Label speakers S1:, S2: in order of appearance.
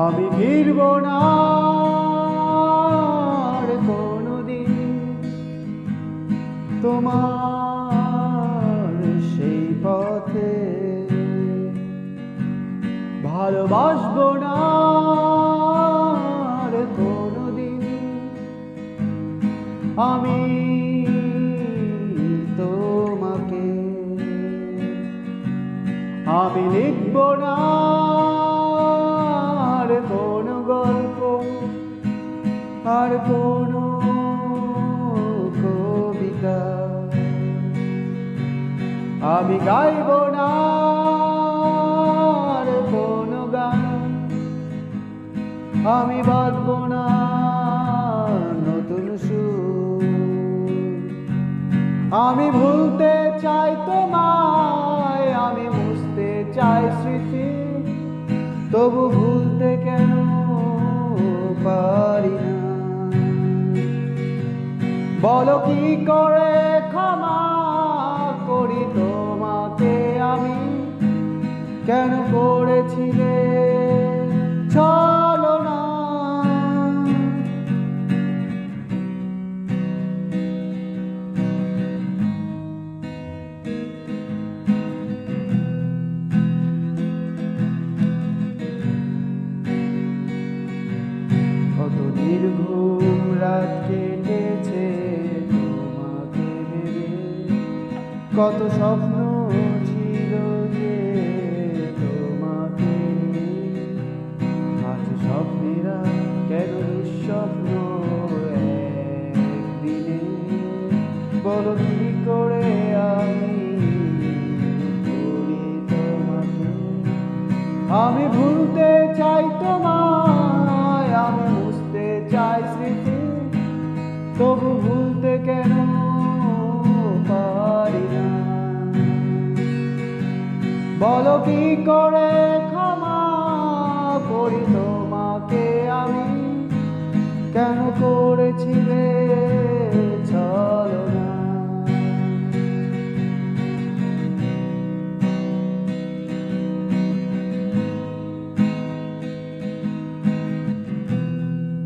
S1: আমি ফিরব না আর কোনোদিন তোমার সেই পথে, ভালোবাসবো না আর কোনোদিন আমি তোমাকে। আমি লিখব না আর কোনো গল্প আর কোনো কবিতা, আমি গাইব না আর কোনো গান, আমি বাঁধব না নতুন সুর। আমি ভুলতে চাই তোমায়, আমি মুছতে চাই স্মৃতি, তবু ভুলতে কেন পারি না। বলো কি করে ক্ষমা করি তোমাকে আমি, কেন করেছিলে ছলনা। কত নির্ঘুম রাত কেটেছে তোমাকে ভেবে, কত স্বপ্ন ছিল যে তোমাকে। আজ স্বপ্নেরা কেন দুঃস্বপ্ন একদিনে, বলো কি করে আমি ভুলি তোমাকে। আমি ভুলতে চাই তোমায়, আমি মুছতে চাই স্মৃতি, তবু ভুলতে কেন পারি না। বলো কি করে ক্ষমা করি তোমাকে আমি, কেন করেছিলে